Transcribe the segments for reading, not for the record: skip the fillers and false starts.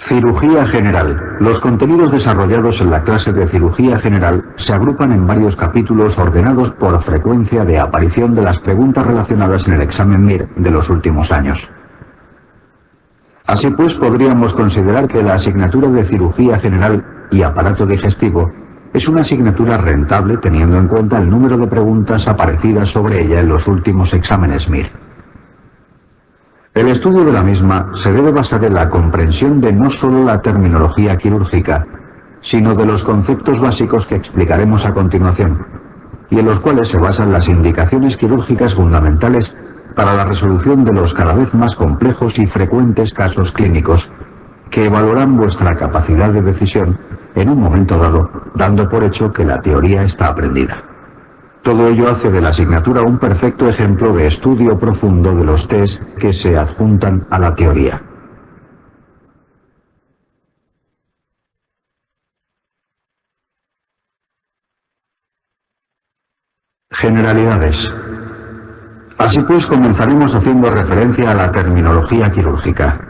Cirugía general. Los contenidos desarrollados en la clase de cirugía general se agrupan en varios capítulos ordenados por frecuencia de aparición de las preguntas relacionadas en el examen MIR de los últimos años. Así pues, podríamos considerar que la asignatura de cirugía general y aparato digestivo es una asignatura rentable teniendo en cuenta el número de preguntas aparecidas sobre ella en los últimos exámenes MIR. El estudio de la misma se debe basar en la comprensión de no solo la terminología quirúrgica, sino de los conceptos básicos que explicaremos a continuación, y en los cuales se basan las indicaciones quirúrgicas fundamentales para la resolución de los cada vez más complejos y frecuentes casos clínicos, que evaluarán vuestra capacidad de decisión en un momento dado, dando por hecho que la teoría está aprendida. Todo ello hace de la asignatura un perfecto ejemplo de estudio profundo de los test que se adjuntan a la teoría. Generalidades. Así pues, comenzaremos haciendo referencia a la terminología quirúrgica.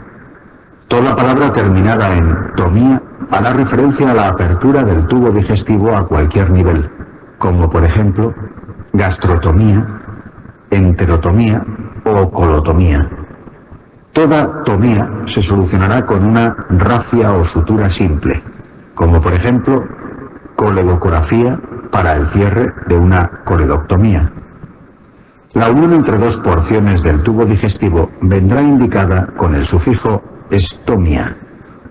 Toda palabra terminada en tomía hará referencia a la apertura del tubo digestivo a cualquier nivel, como por ejemplo gastrotomía, enterotomía o colotomía. Toda tomía se solucionará con una rafia o sutura simple, como por ejemplo coledocografía para el cierre de una coledoctomía. La unión entre dos porciones del tubo digestivo vendrá indicada con el sufijo estomia,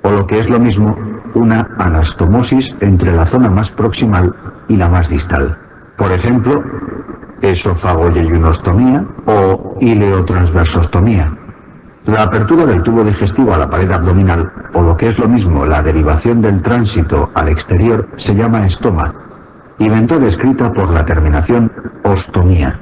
o lo que es lo mismo, una anastomosis entre la zona más proximal y la más distal. Por ejemplo, esofagoyeyunostomía o ileotransversostomía. La apertura del tubo digestivo a la pared abdominal, o lo que es lo mismo, la derivación del tránsito al exterior, se llama estoma, y vendrá descrita por la terminación ostomía.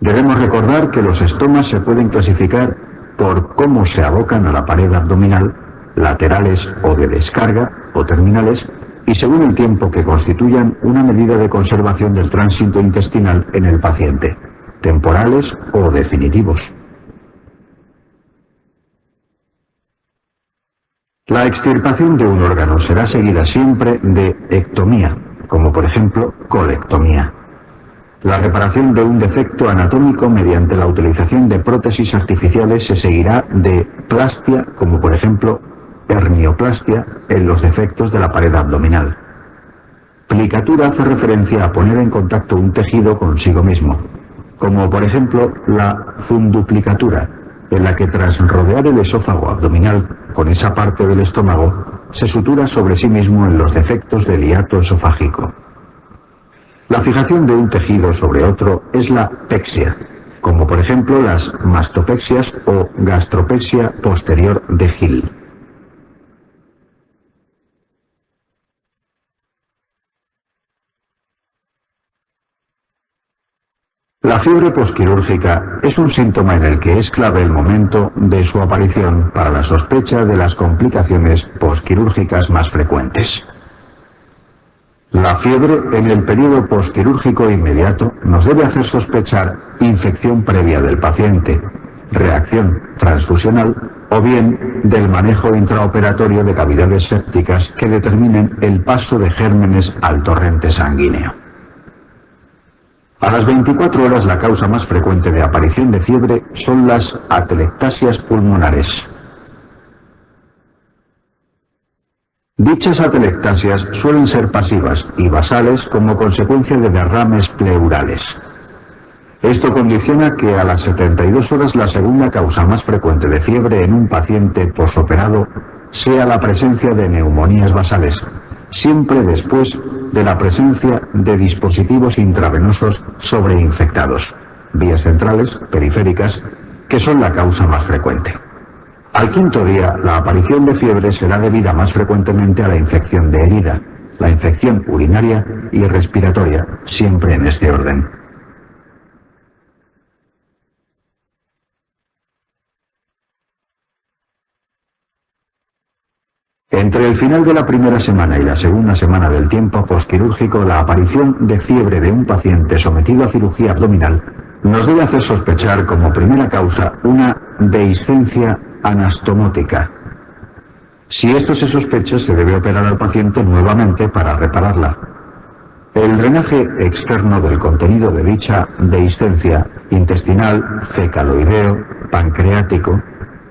Debemos recordar que los estomas se pueden clasificar por cómo se abocan a la pared abdominal, laterales o de descarga o terminales, y según el tiempo que constituyan una medida de conservación del tránsito intestinal en el paciente, temporales o definitivos. La extirpación de un órgano será seguida siempre de ectomía, como por ejemplo colectomía. La reparación de un defecto anatómico mediante la utilización de prótesis artificiales se seguirá de plastia, como por ejemplo hernioplastia en los defectos de la pared abdominal. Plicatura hace referencia a poner en contacto un tejido consigo mismo, como por ejemplo la funduplicatura, en la que tras rodear el esófago abdominal con esa parte del estómago, se sutura sobre sí mismo en los defectos del hiato esofágico. La fijación de un tejido sobre otro es la pexia, como por ejemplo las mastopexias o gastropexia posterior de Hill. La fiebre posquirúrgica es un síntoma en el que es clave el momento de su aparición para la sospecha de las complicaciones posquirúrgicas más frecuentes. La fiebre en el periodo posquirúrgico inmediato nos debe hacer sospechar infección previa del paciente, reacción transfusional o bien del manejo intraoperatorio de cavidades sépticas que determinen el paso de gérmenes al torrente sanguíneo. A las 24 horas la causa más frecuente de aparición de fiebre son las atelectasias pulmonares. Dichas atelectasias suelen ser pasivas y basales como consecuencia de derrames pleurales. Esto condiciona que a las 72 horas la segunda causa más frecuente de fiebre en un paciente posoperado sea la presencia de neumonías basales, siempre después de la presencia de dispositivos intravenosos sobreinfectados, vías centrales, periféricas, que son la causa más frecuente. Al quinto día, la aparición de fiebre será debida más frecuentemente a la infección de herida, la infección urinaria y respiratoria, siempre en este orden. Entre el final de la primera semana y la segunda semana del tiempo posquirúrgico, la aparición de fiebre de un paciente sometido a cirugía abdominal nos debe hacer sospechar como primera causa una dehiscencia anastomótica. Si esto se sospecha, se debe operar al paciente nuevamente para repararla. El drenaje externo del contenido de dicha dehiscencia intestinal, fecaloideo, pancreático,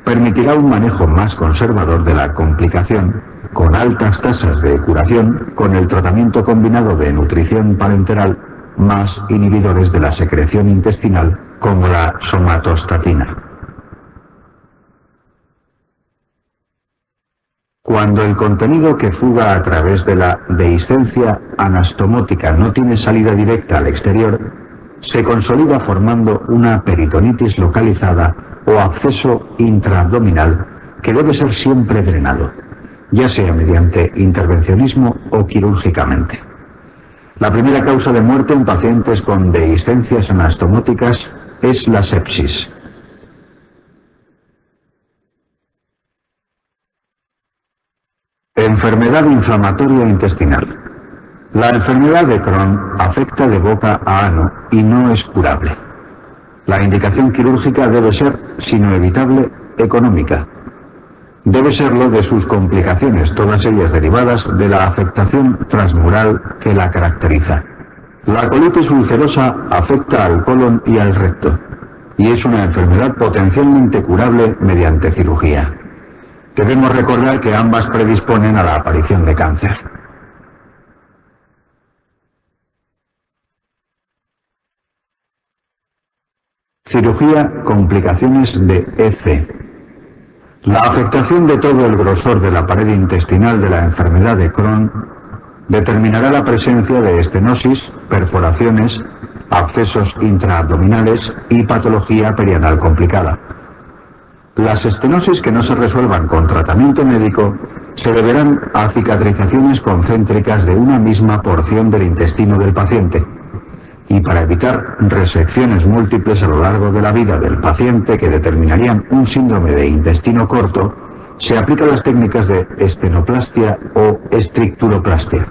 permitirá un manejo más conservador de la complicación, con altas tasas de curación, con el tratamiento combinado de nutrición parenteral más inhibidores de la secreción intestinal, como la somatostatina. Cuando el contenido que fuga a través de la dehiscencia anastomótica no tiene salida directa al exterior, se consolida formando una peritonitis localizada o absceso intraabdominal que debe ser siempre drenado, ya sea mediante intervencionismo o quirúrgicamente. La primera causa de muerte en pacientes con dehiscencias anastomóticas es la sepsis. Enfermedad inflamatoria intestinal. La enfermedad de Crohn afecta de boca a ano y no es curable. La indicación quirúrgica debe ser, si no evitable, económica. Debe serlo de sus complicaciones, todas ellas derivadas de la afectación transmural que la caracteriza. La colitis ulcerosa afecta al colon y al recto, y es una enfermedad potencialmente curable mediante cirugía. Debemos recordar que ambas predisponen a la aparición de cáncer. Cirugía, complicaciones de EC. La afectación de todo el grosor de la pared intestinal de la enfermedad de Crohn determinará la presencia de estenosis, perforaciones, abscesos intraabdominales y patología perianal complicada. Las estenosis que no se resuelvan con tratamiento médico se deberán a cicatrizaciones concéntricas de una misma porción del intestino del paciente, y para evitar resecciones múltiples a lo largo de la vida del paciente que determinarían un síndrome de intestino corto, se aplican las técnicas de estenoplastia o estricturoplastia.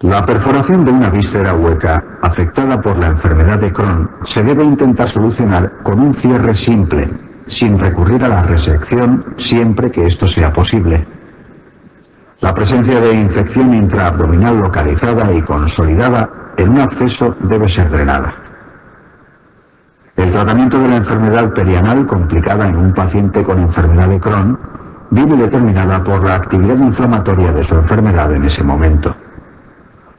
La perforación de una víscera hueca afectada por la enfermedad de Crohn se debe intentar solucionar con un cierre simple, sin recurrir a la resección siempre que esto sea posible. La presencia de infección intraabdominal localizada y consolidada en un absceso debe ser drenada. El tratamiento de la enfermedad perianal complicada en un paciente con enfermedad de Crohn viene determinada por la actividad inflamatoria de su enfermedad en ese momento.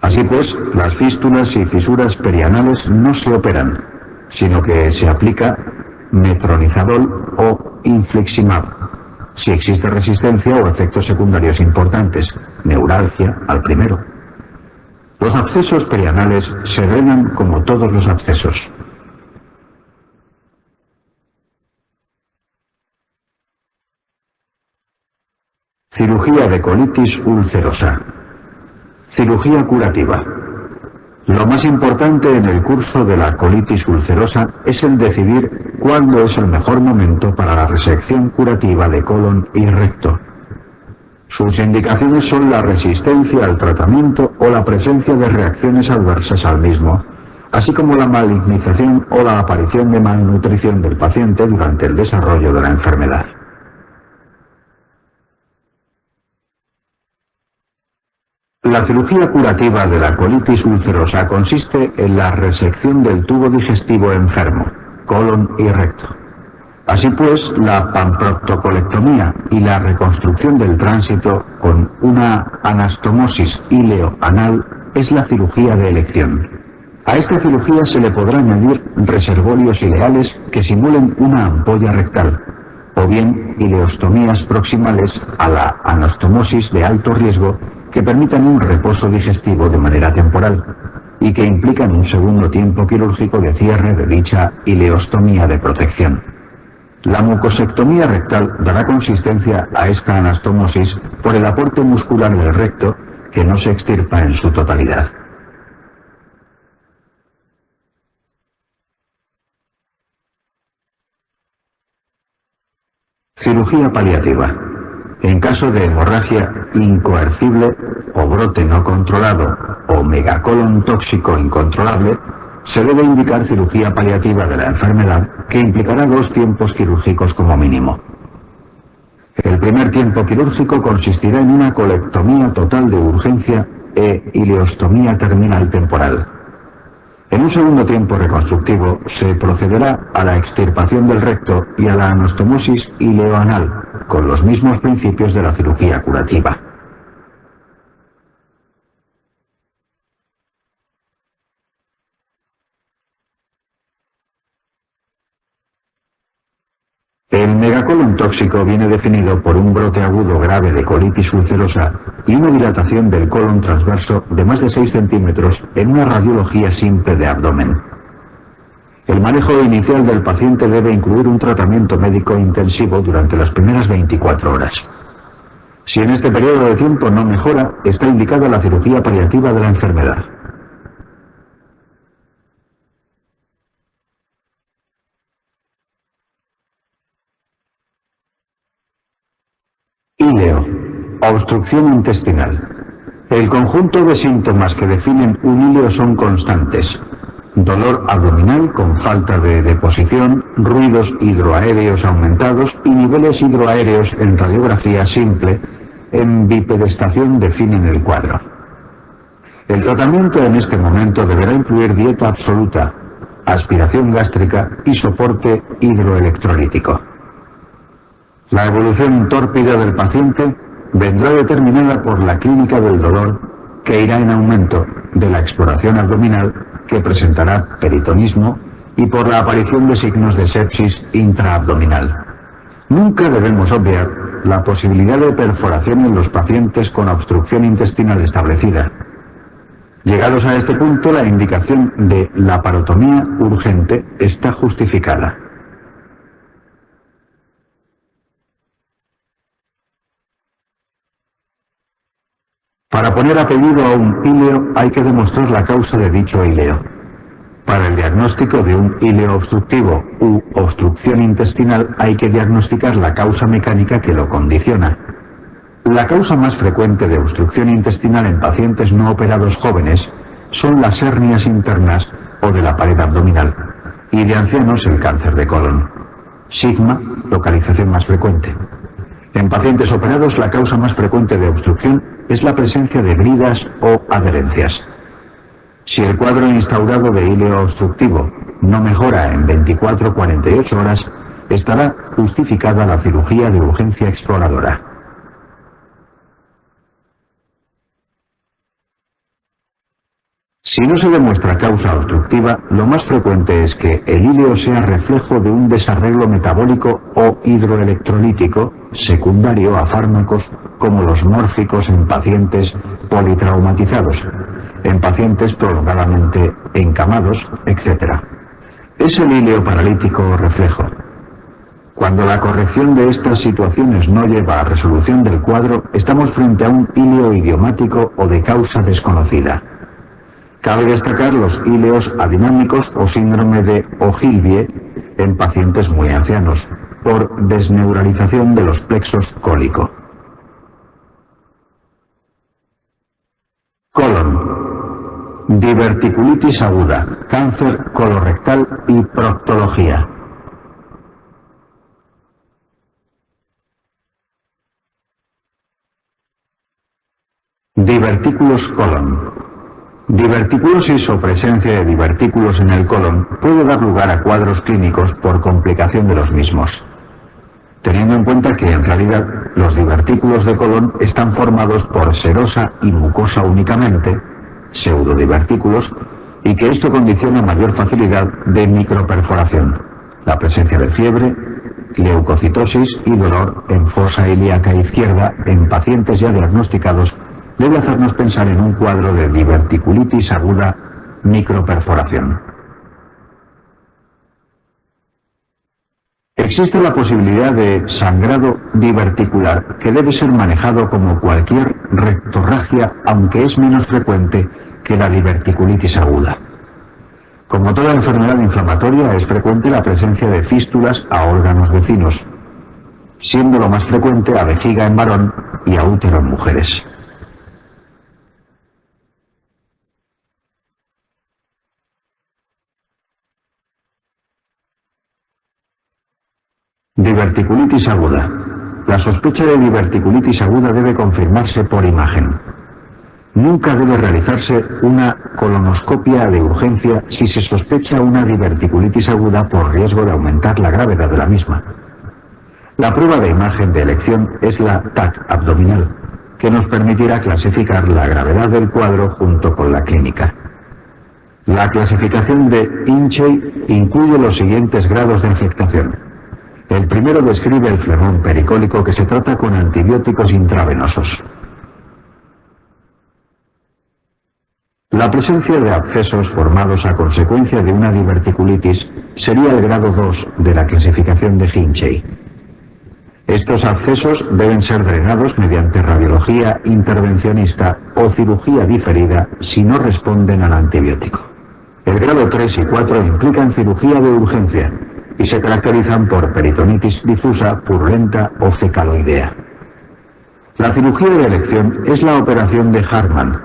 Así pues, las fístulas y fisuras perianales no se operan, sino que se aplica metronidazol o infliximab, si existe resistencia o efectos secundarios importantes, neuralgia al primero. Los abscesos perianales se drenan como todos los abscesos. Cirugía de colitis ulcerosa. Cirugía curativa. Lo más importante en el curso de la colitis ulcerosa es el decidir cuándo es el mejor momento para la resección curativa de colon y recto. Sus indicaciones son la resistencia al tratamiento o la presencia de reacciones adversas al mismo, así como la malignización o la aparición de malnutrición del paciente durante el desarrollo de la enfermedad. La cirugía curativa de la colitis ulcerosa consiste en la resección del tubo digestivo enfermo, colon y recto. Así pues, la pamproctocolectomía y la reconstrucción del tránsito con una anastomosis ileo-anal es la cirugía de elección. A esta cirugía se le podrá añadir reservorios ileales que simulen una ampolla rectal, o bien ileostomías proximales a la anastomosis de alto riesgo que permitan un reposo digestivo de manera temporal y que implican un segundo tiempo quirúrgico de cierre de dicha ileostomía de protección. La mucosectomía rectal dará consistencia a esta anastomosis por el aporte muscular del recto que no se extirpa en su totalidad. Cirugía paliativa. En caso de hemorragia incoercible o brote no controlado o megacolon tóxico incontrolable, se debe indicar cirugía paliativa de la enfermedad, que implicará 2 tiempos quirúrgicos como mínimo. El primer tiempo quirúrgico consistirá en una colectomía total de urgencia e ileostomía terminal temporal. En un segundo tiempo reconstructivo se procederá a la extirpación del recto y a la anastomosis ileoanal, con los mismos principios de la cirugía curativa. El megacolon tóxico viene definido por un brote agudo grave de colitis ulcerosa y una dilatación del colon transverso de más de 6 centímetros en una radiología simple de abdomen. El manejo inicial del paciente debe incluir un tratamiento médico intensivo durante las primeras 24 horas. Si en este periodo de tiempo no mejora, está indicada la cirugía paliativa de la enfermedad. Íleo. Obstrucción intestinal. El conjunto de síntomas que definen un íleo son constantes. Dolor abdominal con falta de deposición, ruidos hidroaéreos aumentados y niveles hidroaéreos en radiografía simple en bipedestación definen el cuadro. El tratamiento en este momento deberá incluir dieta absoluta, aspiración gástrica y soporte hidroelectrolítico. La evolución tórpida del paciente vendrá determinada por la clínica del dolor, que irá en aumento, de la exploración abdominal, que presentará peritonismo, y por la aparición de signos de sepsis intraabdominal. Nunca debemos obviar la posibilidad de perforación en los pacientes con obstrucción intestinal establecida. Llegados a este punto, la indicación de laparotomía urgente está justificada. Para poner apellido a un íleo hay que demostrar la causa de dicho íleo. Para el diagnóstico de un íleo obstructivo u obstrucción intestinal hay que diagnosticar la causa mecánica que lo condiciona. La causa más frecuente de obstrucción intestinal en pacientes no operados jóvenes son las hernias internas o de la pared abdominal, y de ancianos el cáncer de colon. Sigma, localización más frecuente. En pacientes operados, la causa más frecuente de obstrucción es la presencia de bridas o adherencias. Si el cuadro instaurado de íleo obstructivo no mejora en 24-48 horas, estará justificada la cirugía de urgencia exploradora. Si no se demuestra causa obstructiva, lo más frecuente es que el íleo sea reflejo de un desarreglo metabólico o hidroelectrolítico secundario a fármacos como los mórficos en pacientes politraumatizados, en pacientes prolongadamente encamados, etc. Es el íleo paralítico o reflejo. Cuando la corrección de estas situaciones no lleva a resolución del cuadro, estamos frente a un íleo idiomático o de causa desconocida. Cabe destacar los íleos adinámicos o síndrome de Ogilvie en pacientes muy ancianos, por desneuralización de los plexos cólico. Colon. Diverticulitis aguda, cáncer colorectal y proctología. Divertículos colon. Diverticulosis o presencia de divertículos en el colon puede dar lugar a cuadros clínicos por complicación de los mismos, teniendo en cuenta que en realidad los divertículos de colon están formados por serosa y mucosa únicamente, pseudodivertículos, y que esto condiciona mayor facilidad de microperforación, la presencia de fiebre, leucocitosis y dolor en fosa ilíaca izquierda en pacientes ya diagnosticados debe hacernos pensar en un cuadro de diverticulitis aguda microperforación. Existe la posibilidad de sangrado diverticular que debe ser manejado como cualquier rectorragia, aunque es menos frecuente que la diverticulitis aguda. Como toda enfermedad inflamatoria, es frecuente la presencia de fístulas a órganos vecinos, siendo lo más frecuente a vejiga en varón y a útero en mujeres. Diverticulitis aguda. La sospecha de diverticulitis aguda debe confirmarse por imagen. Nunca debe realizarse una colonoscopia de urgencia si se sospecha una diverticulitis aguda por riesgo de aumentar la gravedad de la misma. La prueba de imagen de elección es la TAC abdominal, que nos permitirá clasificar la gravedad del cuadro junto con la clínica. La clasificación de Hinchey incluye los siguientes grados de afectación. El primero describe el flemón pericólico que se trata con antibióticos intravenosos. La presencia de abscesos formados a consecuencia de una diverticulitis sería el grado 2 de la clasificación de Hinchey. Estos abscesos deben ser drenados mediante radiología intervencionista o cirugía diferida si no responden al antibiótico. El grado 3 y 4 implican cirugía de urgencia y se caracterizan por peritonitis difusa, purulenta o fecaloidea. La cirugía de elección es la operación de Hartmann,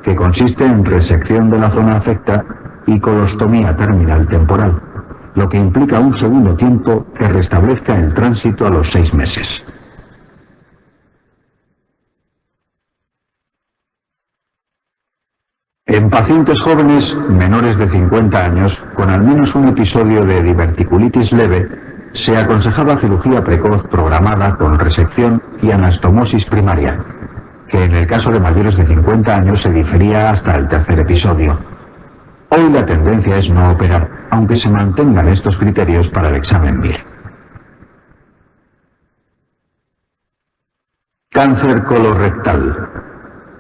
que consiste en resección de la zona afecta y colostomía terminal temporal, lo que implica un segundo tiempo que restablezca el tránsito a los 6 meses. En pacientes jóvenes menores de 50 años, con al menos un episodio de diverticulitis leve, se aconsejaba cirugía precoz programada con resección y anastomosis primaria, que en el caso de mayores de 50 años se difería hasta el tercer episodio. Hoy la tendencia es no operar, aunque se mantengan estos criterios para el examen BIR. Cáncer colorectal.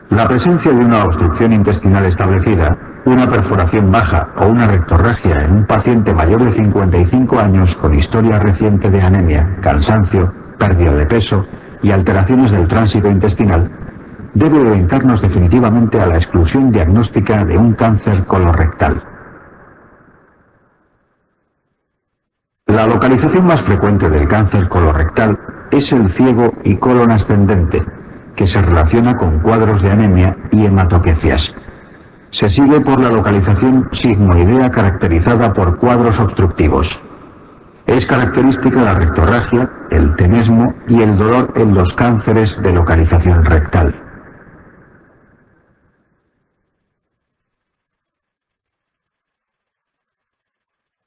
La presencia de una obstrucción intestinal establecida, una perforación baja o una rectorragia en un paciente mayor de 55 años con historia reciente de anemia, cansancio, pérdida de peso y alteraciones del tránsito intestinal debe orientarnos definitivamente a la exclusión diagnóstica de un cáncer colorectal. La localización más frecuente del cáncer colorectal es el ciego y colon ascendente, que se relaciona con cuadros de anemia y hematoquecias. Se sigue por la localización sigmoidea caracterizada por cuadros obstructivos. Es característica la rectorragia, el tenesmo y el dolor en los cánceres de localización rectal.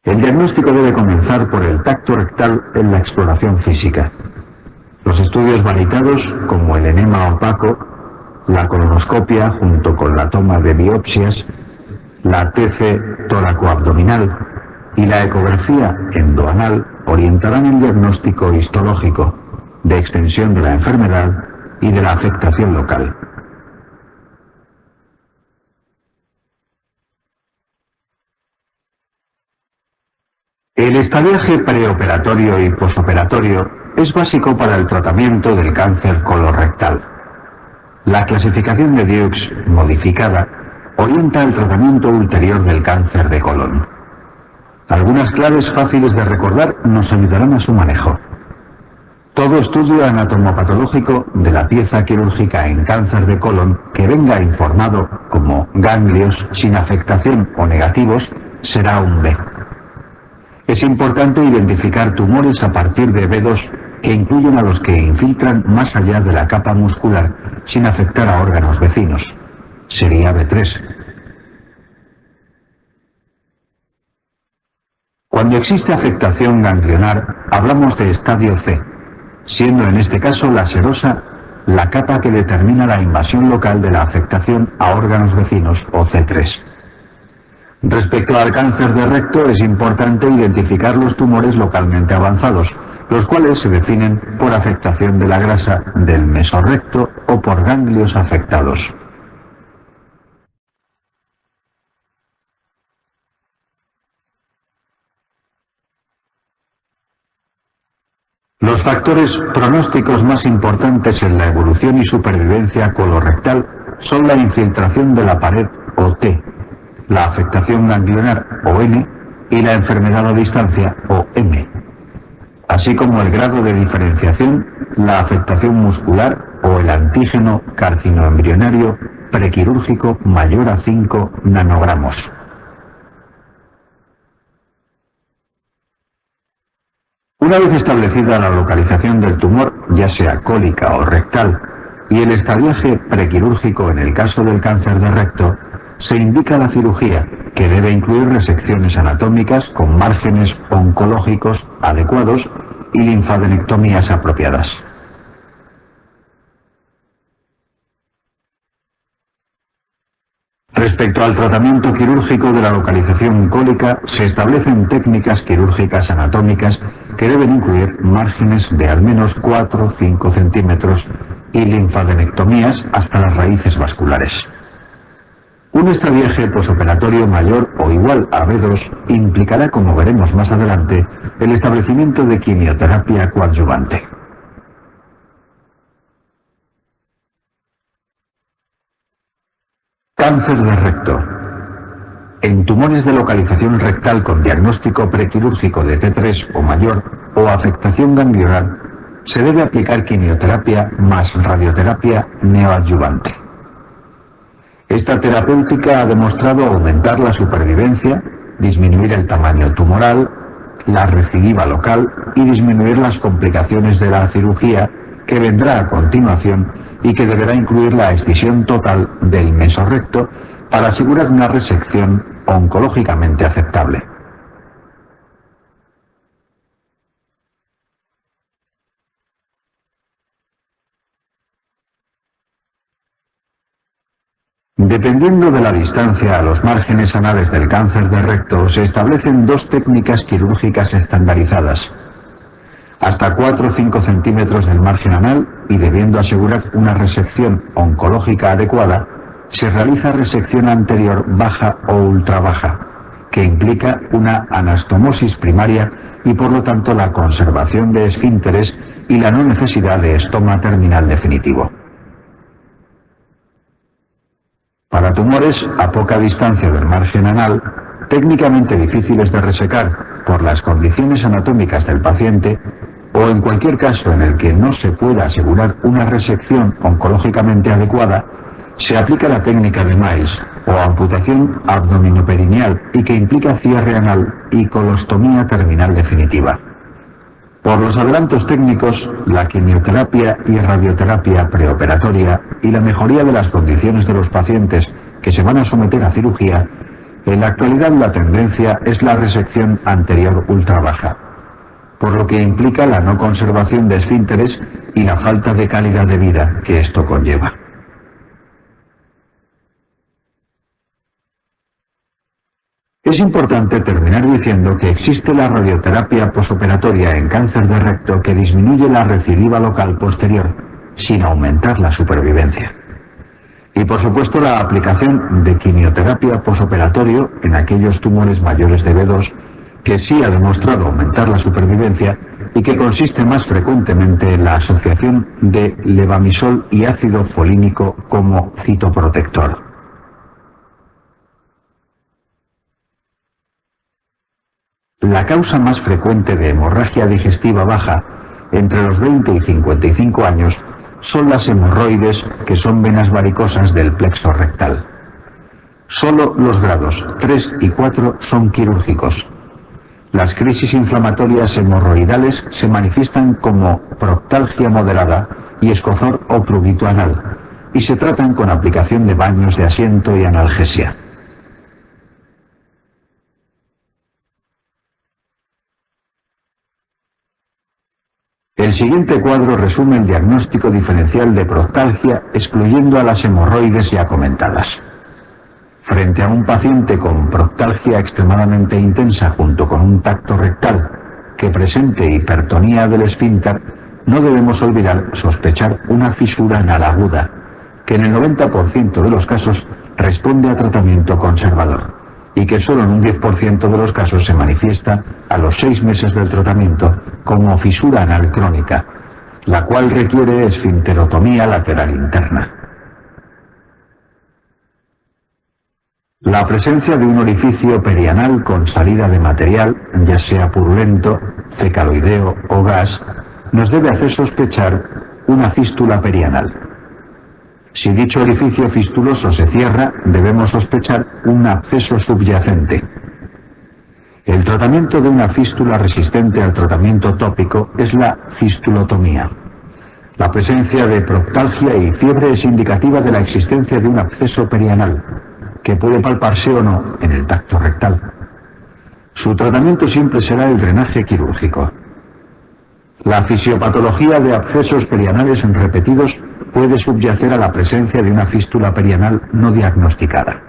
El diagnóstico debe comenzar por el tacto rectal en la exploración física. Los estudios variados, como el enema opaco, la colonoscopia junto con la toma de biopsias, la TC tóraco-abdominal y la ecografía endoanal orientarán el diagnóstico histológico de extensión de la enfermedad y de la afectación local. El estadiaje preoperatorio y posoperatorio es básico para el tratamiento del cáncer colorectal. La clasificación de Dukes modificada orienta el tratamiento ulterior del cáncer de colon. Algunas claves fáciles de recordar nos ayudarán a su manejo. Todo estudio anatomopatológico de la pieza quirúrgica en cáncer de colon que venga informado como ganglios sin afectación o negativos será un B. Es importante identificar tumores a partir de B2 que incluyen a los que infiltran más allá de la capa muscular sin afectar a órganos vecinos. Sería B3. Cuando existe afectación ganglionar, hablamos de estadio C, siendo en este caso la serosa la capa que determina la invasión local de la afectación a órganos vecinos o C3. Respecto al cáncer de recto, es importante identificar los tumores localmente avanzados, los cuales se definen por afectación de la grasa del mesorrecto o por ganglios afectados. Los factores pronósticos más importantes en la evolución y supervivencia colorectal son la infiltración de la pared o T, la afectación ganglionar o N y la enfermedad a distancia o M, así como el grado de diferenciación, la afectación muscular o el antígeno carcinoembrionario prequirúrgico mayor a 5 nanogramos. Una vez establecida la localización del tumor, ya sea cólica o rectal, y el estadiaje prequirúrgico en el caso del cáncer de recto, se indica la cirugía, que debe incluir resecciones anatómicas con márgenes oncológicos adecuados y linfadenectomías apropiadas. Respecto al tratamiento quirúrgico de la localización cólica, se establecen técnicas quirúrgicas anatómicas que deben incluir márgenes de al menos 4 o 5 centímetros y linfadenectomías hasta las raíces vasculares. Un estadiaje posoperatorio mayor o igual a B2 implicará, como veremos más adelante, el establecimiento de quimioterapia coadyuvante. Cáncer de recto. En tumores de localización rectal con diagnóstico prequirúrgico de T3 o mayor o afectación ganglionar, se debe aplicar quimioterapia más radioterapia neoadyuvante. Esta terapéutica ha demostrado aumentar la supervivencia, disminuir el tamaño tumoral, la recidiva local y disminuir las complicaciones de la cirugía que vendrá a continuación y que deberá incluir la excisión total del mesorrecto para asegurar una resección oncológicamente aceptable. Dependiendo de la distancia a los márgenes anales del cáncer de recto, se establecen dos técnicas quirúrgicas estandarizadas. Hasta 4 o 5 centímetros del margen anal y debiendo asegurar una resección oncológica adecuada, se realiza resección anterior baja o ultra baja, que implica una anastomosis primaria y por lo tanto la conservación de esfínteres y la no necesidad de estoma terminal definitivo. Para tumores a poca distancia del margen anal, técnicamente difíciles de resecar por las condiciones anatómicas del paciente, o en cualquier caso en el que no se pueda asegurar una resección oncológicamente adecuada, se aplica la técnica de Miles o amputación abdominoperineal y que implica cierre anal y colostomía terminal definitiva. Por los adelantos técnicos, la quimioterapia y radioterapia preoperatoria y la mejoría de las condiciones de los pacientes que se van a someter a cirugía, en la actualidad la tendencia es la resección anterior ultra baja, por lo que implica la no conservación de esfínteres y la falta de calidad de vida que esto conlleva. Es importante terminar diciendo que existe la radioterapia posoperatoria en cáncer de recto que disminuye la recidiva local posterior, sin aumentar la supervivencia. Y por supuesto la aplicación de quimioterapia posoperatorio en aquellos tumores mayores de B2, que sí ha demostrado aumentar la supervivencia y que consiste más frecuentemente en la asociación de levamisol y ácido folínico como citoprotector. La causa más frecuente de hemorragia digestiva baja entre los 20 y 55 años son las hemorroides, que son venas varicosas del plexo rectal. Solo los grados 3 y 4 son quirúrgicos. Las crisis inflamatorias hemorroidales se manifiestan como proctalgia moderada y escozor o prurito anal, y se tratan con aplicación de baños de asiento y analgesia. El siguiente cuadro resume el diagnóstico diferencial de proctalgia, excluyendo a las hemorroides ya comentadas. Frente a un paciente con proctalgia extremadamente intensa junto con un tacto rectal que presente hipertonía del esfínter, no debemos olvidar sospechar una fisura anal aguda, que en el 90% de los casos responde a tratamiento conservador, y que solo en un 10% de los casos se manifiesta a los 6 meses del tratamiento como fisura anal crónica, la cual requiere esfinterotomía lateral interna. La presencia de un orificio perianal con salida de material, ya sea purulento, fecaloideo o gas, nos debe hacer sospechar una fístula perianal. Si dicho orificio fistuloso se cierra, debemos sospechar un absceso subyacente. El tratamiento de una fístula resistente al tratamiento tópico es la fistulotomía. La presencia de proctalgia y fiebre es indicativa de la existencia de un absceso perianal, que puede palparse o no en el tacto rectal. Su tratamiento siempre será el drenaje quirúrgico. La fisiopatología de abscesos perianales repetidos puede subyacer a la presencia de una fístula perianal no diagnosticada.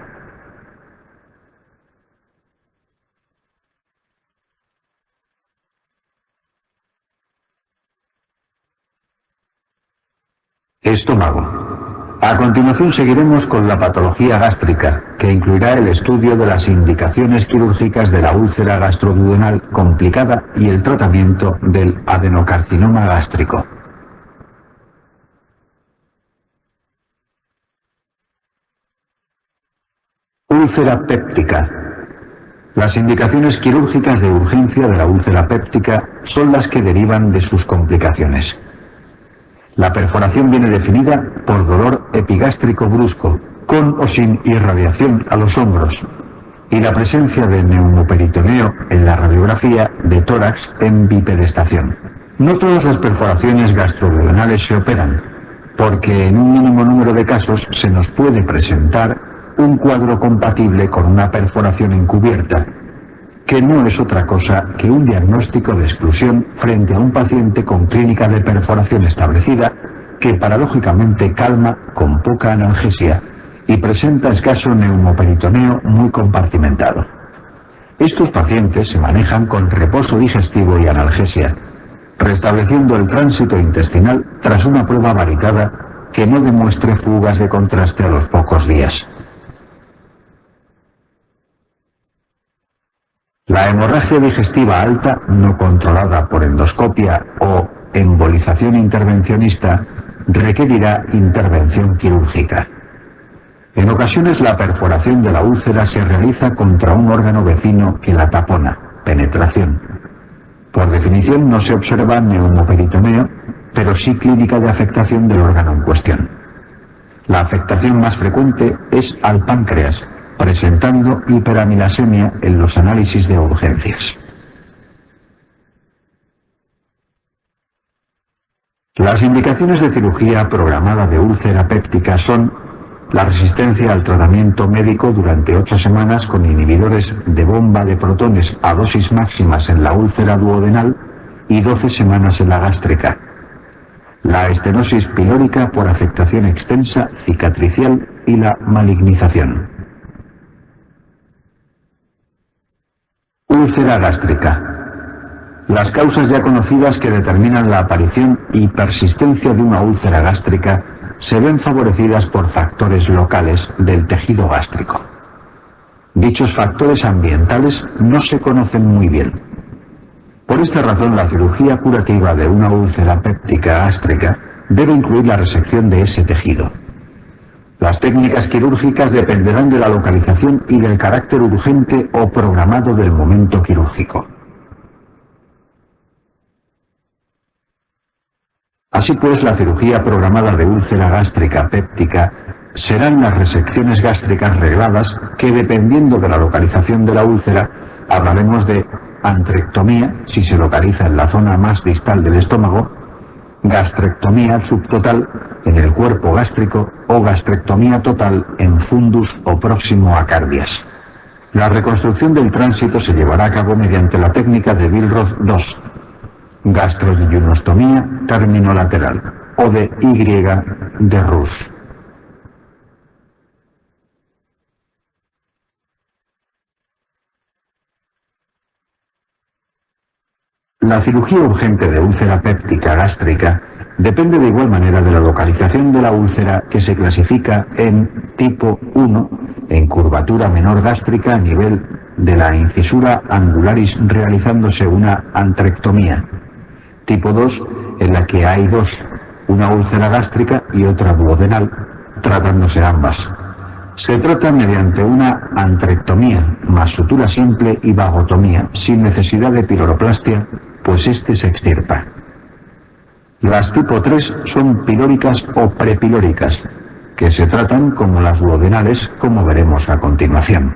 Estómago. A continuación seguiremos con la patología gástrica, que incluirá el estudio de las indicaciones quirúrgicas de la úlcera gastroduodenal complicada y el tratamiento del adenocarcinoma gástrico. Úlcera péptica. Las indicaciones quirúrgicas de urgencia de la úlcera péptica son las que derivan de sus complicaciones. La perforación viene definida por dolor epigástrico brusco, con o sin irradiación a los hombros, y la presencia de neumoperitoneo en la radiografía de tórax en bipedestación. No todas las perforaciones gastroduodenales se operan, porque en un mínimo número de casos se nos puede presentar un cuadro compatible con una perforación encubierta, que no es otra cosa que un diagnóstico de exclusión frente a un paciente con clínica de perforación establecida que paradójicamente calma con poca analgesia y presenta escaso neumoperitoneo muy compartimentado. Estos pacientes se manejan con reposo digestivo y analgesia, restableciendo el tránsito intestinal tras una prueba varitada que no demuestre fugas de contraste a los pocos días. La hemorragia digestiva alta no controlada por endoscopia o embolización intervencionista requerirá intervención quirúrgica. En ocasiones la perforación de la úlcera se realiza contra un órgano vecino que la tapona, penetración. Por definición no se observa neumoperitoneo, pero sí clínica de afectación del órgano en cuestión. La afectación más frecuente es al páncreas, presentando hiperamilasemia en los análisis de urgencias. Las indicaciones de cirugía programada de úlcera péptica son la resistencia al tratamiento médico durante 8 semanas con inhibidores de bomba de protones a dosis máximas en la úlcera duodenal y 12 semanas en la gástrica. La estenosis pilórica por afectación extensa, cicatricial y la malignización. Úlcera gástrica. Las causas ya conocidas que determinan la aparición y persistencia de una úlcera gástrica se ven favorecidas por factores locales del tejido gástrico. Dichos factores ambientales no se conocen muy bien. Por esta razón, la cirugía curativa de una úlcera péptica gástrica debe incluir la resección de ese tejido. Las técnicas quirúrgicas dependerán de la localización y del carácter urgente o programado del momento quirúrgico. Así pues, la cirugía programada de úlcera gástrica péptica serán las resecciones gástricas regladas que, dependiendo de la localización de la úlcera, hablaremos de antrectomía si se localiza en la zona más distal del estómago, gastrectomía subtotal en el cuerpo gástrico o gastrectomía total en fundus o próximo a cardias. La reconstrucción del tránsito se llevará a cabo mediante la técnica de Billroth II, gastrodiunostomía término lateral, o de Y de Rus. La cirugía urgente de úlcera péptica gástrica depende de igual manera de la localización de la úlcera, que se clasifica en tipo 1, en curvatura menor gástrica a nivel de la incisura angularis realizándose una antrectomía. Tipo 2, en la que hay dos, una úlcera gástrica y otra duodenal, tratándose ambas. Se trata mediante una antrectomía más sutura simple y vagotomía, sin necesidad de piloroplastia, pues este se extirpa. Las tipo 3 son pilóricas o prepilóricas, que se tratan como las duodenales, como veremos a continuación.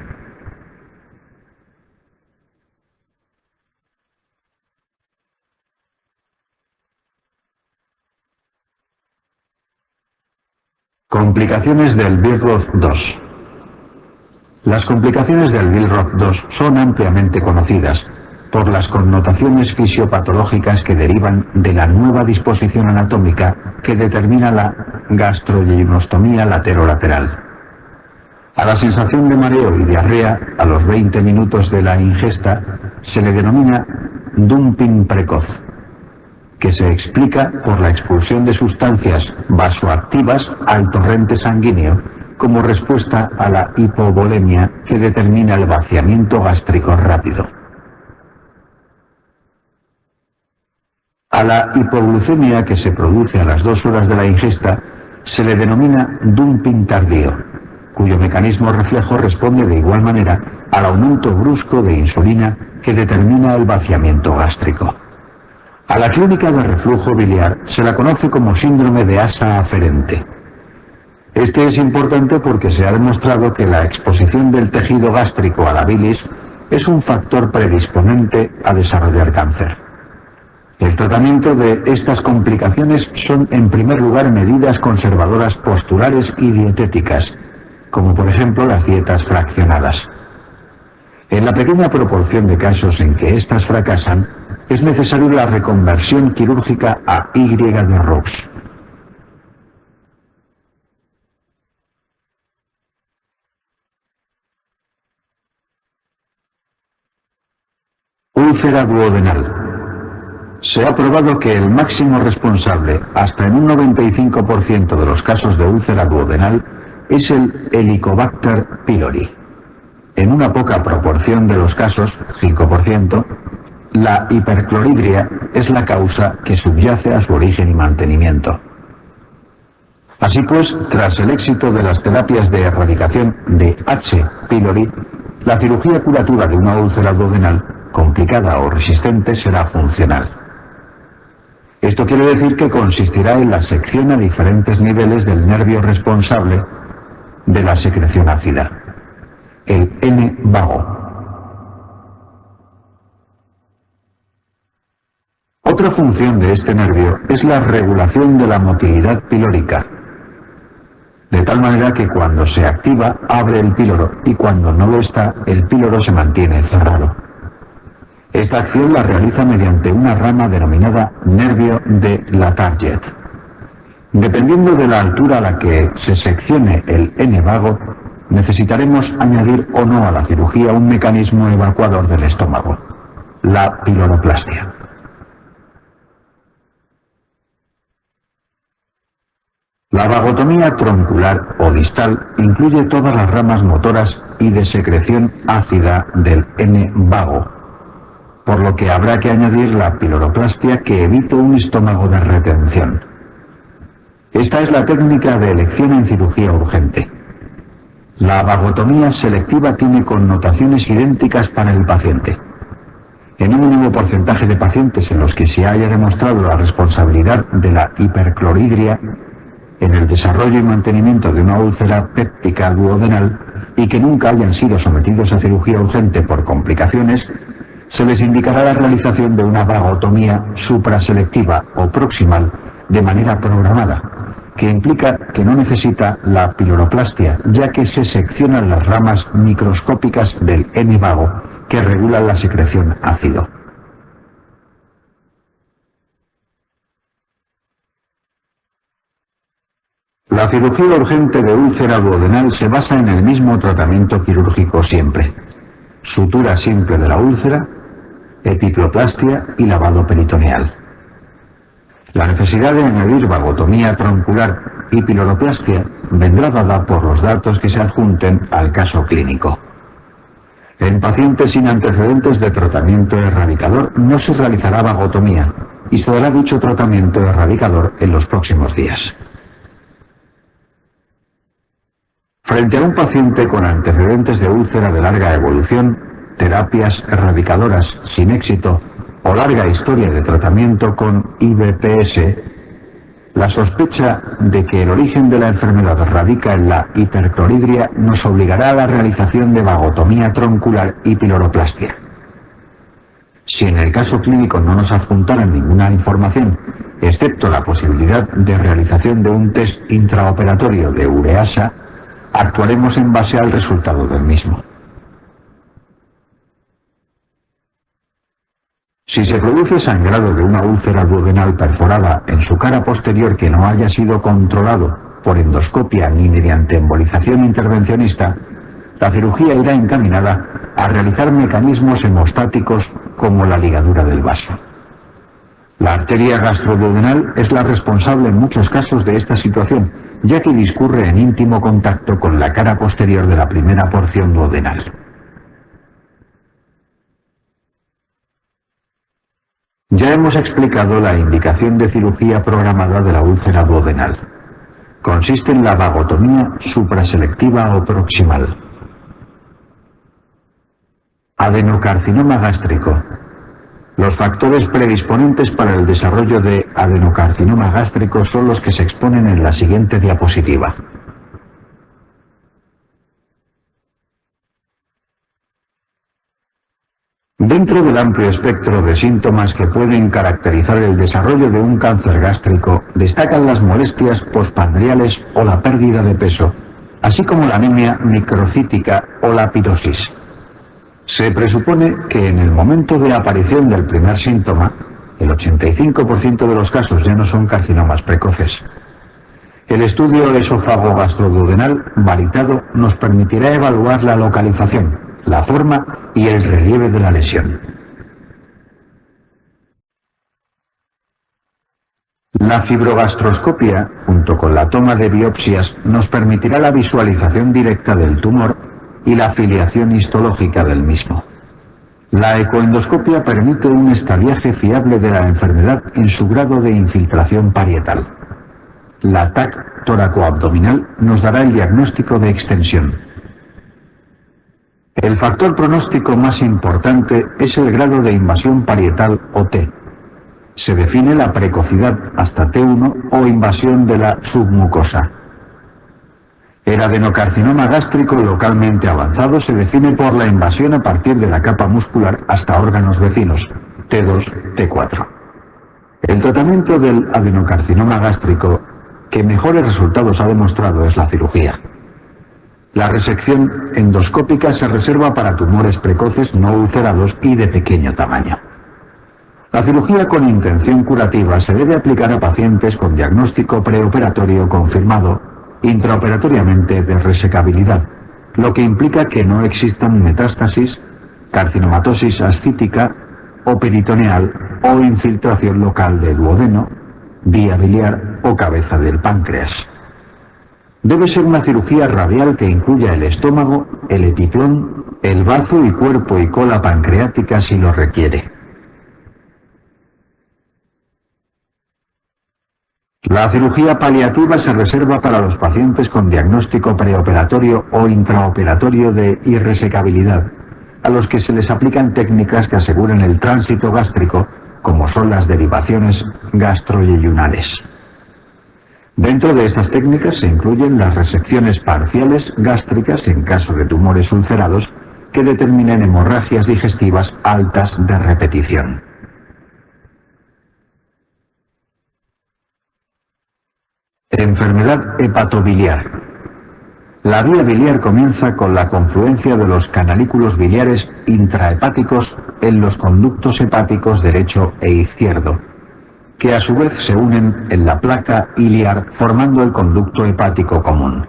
Complicaciones del Billroth 2. Las complicaciones del Billroth 2 son ampliamente conocidas por las connotaciones fisiopatológicas que derivan de la nueva disposición anatómica que determina la gastroyeynostomía laterolateral. A la sensación de mareo y diarrea a los 20 minutos de la ingesta se le denomina dumping precoz, que se explica por la expulsión de sustancias vasoactivas al torrente sanguíneo como respuesta a la hipovolemia que determina el vaciamiento gástrico rápido. A la hipoglucemia que se produce a las 2 horas de la ingesta se le denomina dumping tardío, cuyo mecanismo reflejo responde de igual manera al aumento brusco de insulina que determina el vaciamiento gástrico. A la clínica de reflujo biliar se la conoce como síndrome de asa aferente. Este es importante porque se ha demostrado que la exposición del tejido gástrico a la bilis es un factor predisponente a desarrollar cáncer. El tratamiento de estas complicaciones son, en primer lugar, medidas conservadoras posturales y dietéticas, como por ejemplo las dietas fraccionadas. En la pequeña proporción de casos en que éstas fracasan, es necesaria la reconversión quirúrgica a Y de Roux. Úlcera duodenal. Se ha probado que el máximo responsable, hasta en un 95% de los casos de úlcera duodenal, es el Helicobacter pylori. En una poca proporción de los casos, 5%, la hipercloridria es la causa que subyace a su origen y mantenimiento. Así pues, tras el éxito de las terapias de erradicación de H. pylori, la cirugía curativa de una úlcera duodenal, complicada o resistente, será funcional. Esto quiere decir que consistirá en la sección a diferentes niveles del nervio responsable de la secreción ácida, el N vago. Otra función de este nervio es la regulación de la motilidad pilórica, de tal manera que cuando se activa abre el píloro y cuando no lo está, el píloro se mantiene cerrado. Esta acción la realiza mediante una rama denominada nervio de Latarjet. Dependiendo de la altura a la que se seccione el N vago, necesitaremos añadir o no a la cirugía un mecanismo evacuador del estómago, la piloroplastia. La vagotomía troncular o distal incluye todas las ramas motoras y de secreción ácida del N vago, por lo que habrá que añadir la piloroplastia que evite un estómago de retención. Esta es la técnica de elección en cirugía urgente. La vagotomía selectiva tiene connotaciones idénticas para el paciente. En un mínimo porcentaje de pacientes en los que se haya demostrado la responsabilidad de la hipercloridria en el desarrollo y mantenimiento de una úlcera péptica duodenal y que nunca hayan sido sometidos a cirugía urgente por complicaciones, se les indicará la realización de una vagotomía supraselectiva o proximal de manera programada, que implica que no necesita la piloroplastia, ya que se seccionan las ramas microscópicas del N vago que regulan la secreción ácido. La cirugía urgente de úlcera duodenal se basa en el mismo tratamiento quirúrgico siempre: sutura simple de la úlcera, epiplolastia y lavado peritoneal. La necesidad de añadir vagotomía troncular y piloroplastia vendrá dada por los datos que se adjunten al caso clínico. En pacientes sin antecedentes de tratamiento erradicador no se realizará vagotomía y se dará dicho tratamiento erradicador en los próximos días. Frente a un paciente con antecedentes de úlcera de larga evolución, terapias erradicadoras sin éxito o larga historia de tratamiento con IBPS, la sospecha de que el origen de la enfermedad radica en la hipercloridria nos obligará a la realización de vagotomía troncular y piloroplastia. Si en el caso clínico no nos adjuntaran ninguna información excepto la posibilidad de realización de un test intraoperatorio de ureasa, actuaremos en base al resultado del mismo. Si se produce sangrado de una úlcera duodenal perforada en su cara posterior que no haya sido controlado por endoscopia ni mediante embolización intervencionista, la cirugía irá encaminada a realizar mecanismos hemostáticos como la ligadura del vaso. La arteria gastroduodenal es la responsable en muchos casos de esta situación, ya que discurre en íntimo contacto con la cara posterior de la primera porción duodenal. Ya hemos explicado la indicación de cirugía programada de la úlcera duodenal. Consiste en la vagotomía supraselectiva o proximal. Adenocarcinoma gástrico. Los factores predisponentes para el desarrollo de adenocarcinoma gástrico son los que se exponen en la siguiente diapositiva. Dentro del amplio espectro de síntomas que pueden caracterizar el desarrollo de un cáncer gástrico, destacan las molestias postprandiales o la pérdida de peso, así como la anemia microcítica o la pirosis. Se presupone que en el momento de aparición del primer síntoma, el 85% de los casos ya no son carcinomas precoces. El estudio esófago-gastroduodenal valitado nos permitirá evaluar la localización, la forma y el relieve de la lesión. La fibrogastroscopia, junto con la toma de biopsias, nos permitirá la visualización directa del tumor y la filiación histológica del mismo. La ecoendoscopia permite un estadiaje fiable de la enfermedad en su grado de infiltración parietal. La TAC tóraco-abdominal nos dará el diagnóstico de extensión. El factor pronóstico más importante es el grado de invasión parietal o T. Se define la precocidad hasta T1 o invasión de la submucosa. El adenocarcinoma gástrico localmente avanzado se define por la invasión a partir de la capa muscular hasta órganos vecinos, T2, T4. El tratamiento del adenocarcinoma gástrico que mejores resultados ha demostrado es la cirugía. La resección endoscópica se reserva para tumores precoces no ulcerados y de pequeño tamaño. La cirugía con intención curativa se debe aplicar a pacientes con diagnóstico preoperatorio confirmado intraoperatoriamente de resecabilidad, lo que implica que no existan metástasis, carcinomatosis ascítica o peritoneal o infiltración local de duodeno, vía biliar o cabeza del páncreas. Debe ser una cirugía radial que incluya el estómago, el epiplón, el bazo y cuerpo y cola pancreática si lo requiere. La cirugía paliativa se reserva para los pacientes con diagnóstico preoperatorio o intraoperatorio de irresecabilidad, a los que se les aplican técnicas que aseguren el tránsito gástrico, como son las derivaciones gastroyeyunales. Dentro de estas técnicas se incluyen las resecciones parciales gástricas en caso de tumores ulcerados que determinen hemorragias digestivas altas de repetición. Enfermedad hepatobiliar. La vía biliar comienza con la confluencia de los canalículos biliares intrahepáticos en los conductos hepáticos derecho e izquierdo, que a su vez se unen en la placa iliar formando el conducto hepático común.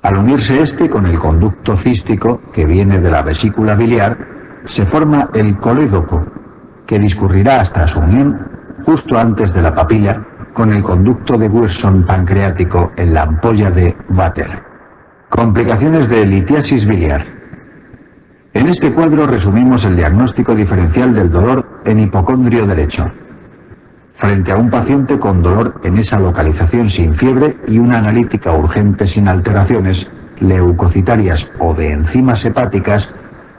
Al unirse este con el conducto cístico, que viene de la vesícula biliar, se forma el colédoco, que discurrirá hasta su unión justo antes de la papila con el conducto de Wilson pancreático en la ampolla de Vater. Complicaciones de litiasis biliar. En este cuadro resumimos el diagnóstico diferencial del dolor en hipocondrio derecho. Frente a un paciente con dolor en esa localización sin fiebre y una analítica urgente sin alteraciones leucocitarias o de enzimas hepáticas,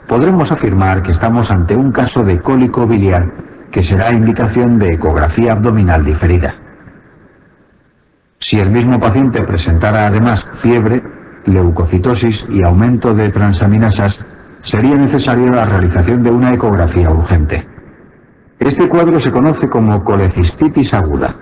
podremos afirmar que estamos ante un caso de cólico biliar que será indicación de ecografía abdominal diferida. Si el mismo paciente presentara además fiebre, leucocitosis y aumento de transaminasas, sería necesaria la realización de una ecografía urgente. Este cuadro se conoce como colecistitis aguda.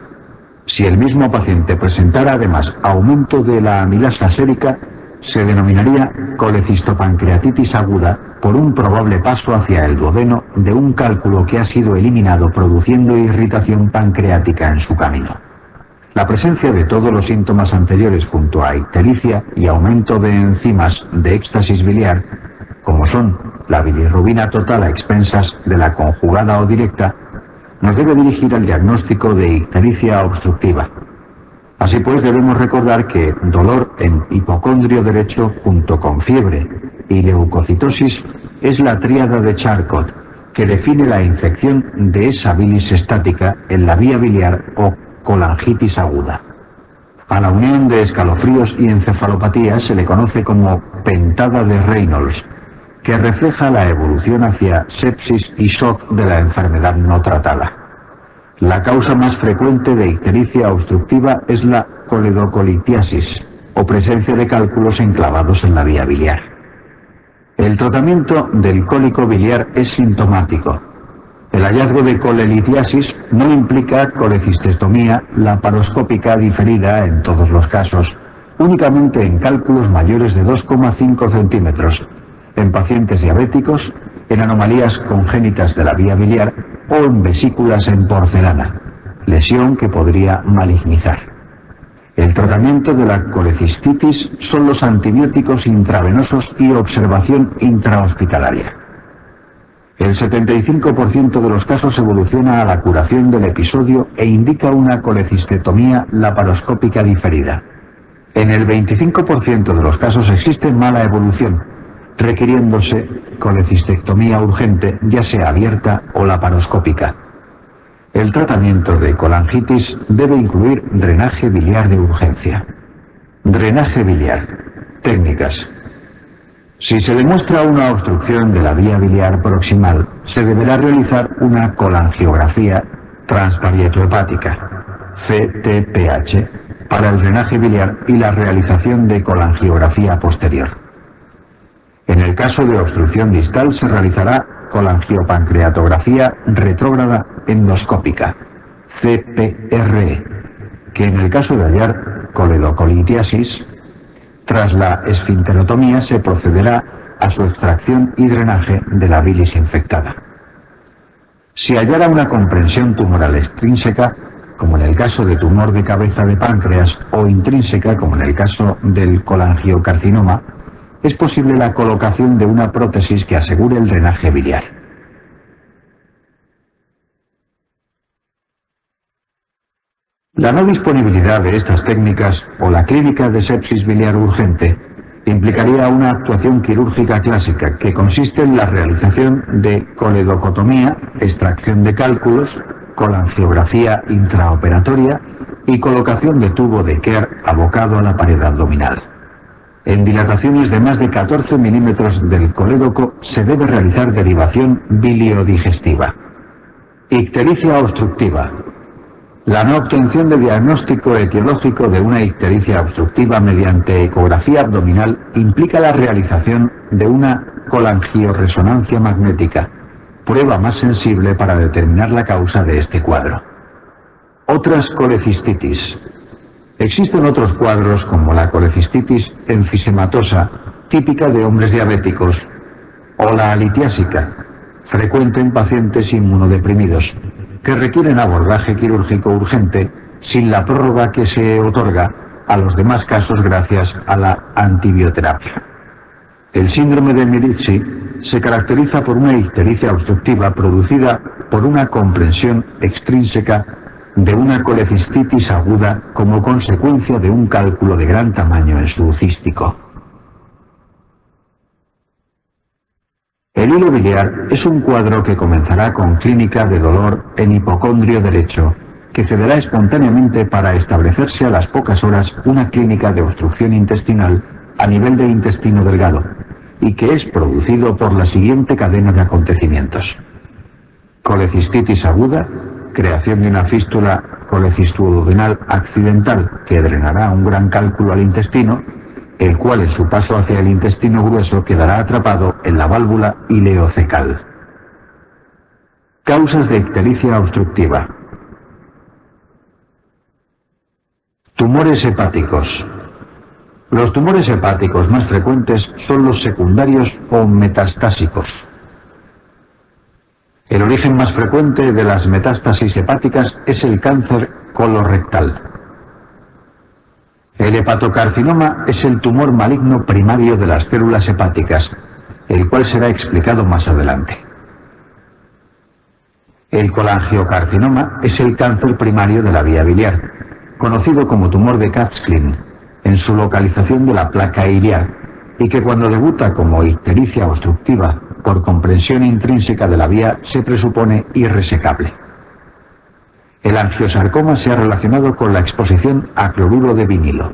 Si el mismo paciente presentara además aumento de la amilasa sérica, se denominaría colecistopancreatitis aguda por un probable paso hacia el duodeno de un cálculo que ha sido eliminado produciendo irritación pancreática en su camino. La presencia de todos los síntomas anteriores junto a ictericia y aumento de enzimas de éxtasis biliar, como son la bilirrubina total a expensas de la conjugada o directa, nos debe dirigir al diagnóstico de ictericia obstructiva. Así pues, debemos recordar que dolor en hipocondrio derecho junto con fiebre y leucocitosis es la tríada de Charcot, que define la infección de esa bilis estática en la vía biliar o colangitis aguda. A la unión de escalofríos y encefalopatía se le conoce como pentada de Reynolds, que refleja la evolución hacia sepsis y shock de la enfermedad no tratada. La causa más frecuente de ictericia obstructiva es la coledocolitiasis, o presencia de cálculos enclavados en la vía biliar. El tratamiento del cólico biliar es sintomático. El hallazgo de colelitiasis no implica colecistectomía laparoscópica diferida en todos los casos, únicamente en cálculos mayores de 2,5 centímetros, en pacientes diabéticos, en anomalías congénitas de la vía biliar o en vesículas en porcelana, lesión que podría malignizar. El tratamiento de la colecistitis son los antibióticos intravenosos y observación intrahospitalaria. El 75% de los casos evoluciona a la curación del episodio e indica una colecistectomía laparoscópica diferida. En el 25% de los casos existe mala evolución, requiriéndose colecistectomía urgente, ya sea abierta o laparoscópica. El tratamiento de colangitis debe incluir drenaje biliar de urgencia. Drenaje biliar. Técnicas. Si se demuestra una obstrucción de la vía biliar proximal, se deberá realizar una colangiografía transparieto-hepática, CTPH, para el drenaje biliar y la realización de colangiografía posterior. En el caso de obstrucción distal se realizará colangiopancreatografía retrógrada endoscópica, CPRE, que en el caso de hallar coledocolitiasis, tras la esfinterotomía se procederá a su extracción y drenaje de la bilis infectada. Si hallara una comprensión tumoral extrínseca, como en el caso de tumor de cabeza de páncreas, o intrínseca, como en el caso del colangiocarcinoma, es posible la colocación de una prótesis que asegure el drenaje biliar. La no disponibilidad de estas técnicas o la clínica de sepsis biliar urgente implicaría una actuación quirúrgica clásica que consiste en la realización de coledocotomía, extracción de cálculos, colangiografía intraoperatoria y colocación de tubo de Kerr abocado a la pared abdominal. En dilataciones de más de 14 milímetros del colédoco se debe realizar derivación biliodigestiva. Ictericia obstructiva. La no obtención de diagnóstico etiológico de una ictericia obstructiva mediante ecografía abdominal implica la realización de una colangioresonancia magnética, prueba más sensible para determinar la causa de este cuadro. Otras colecistitis. Existen otros cuadros como la colecistitis enfisematosa, típica de hombres diabéticos, o la litiásica, frecuente en pacientes inmunodeprimidos, que requieren abordaje quirúrgico urgente sin la prórroga que se otorga a los demás casos gracias a la antibioterapia. El síndrome de Medici se caracteriza por una ictericia obstructiva producida por una comprensión extrínseca de una colecistitis aguda como consecuencia de un cálculo de gran tamaño en su cístico. El hilo biliar es un cuadro que comenzará con clínica de dolor en hipocondrio derecho, que cederá espontáneamente para establecerse a las pocas horas una clínica de obstrucción intestinal a nivel de intestino delgado, y que es producido por la siguiente cadena de acontecimientos. Colecistitis aguda, creación de una fístula colecistoduodenal accidental que drenará un gran cálculo al intestino, el cual en su paso hacia el intestino grueso quedará atrapado en la válvula ileocecal. Causas de ictericia obstructiva. Tumores hepáticos. Los tumores hepáticos más frecuentes son los secundarios o metastásicos. El origen más frecuente de las metástasis hepáticas es el cáncer colorectal. El hepatocarcinoma es el tumor maligno primario de las células hepáticas, el cual será explicado más adelante. El colangiocarcinoma es el cáncer primario de la vía biliar, conocido como tumor de Klatskin, en su localización de la placa iliar, y que cuando debuta como ictericia obstructiva por comprensión intrínseca de la vía se presupone irresecable. El angiosarcoma se ha relacionado con la exposición a cloruro de vinilo.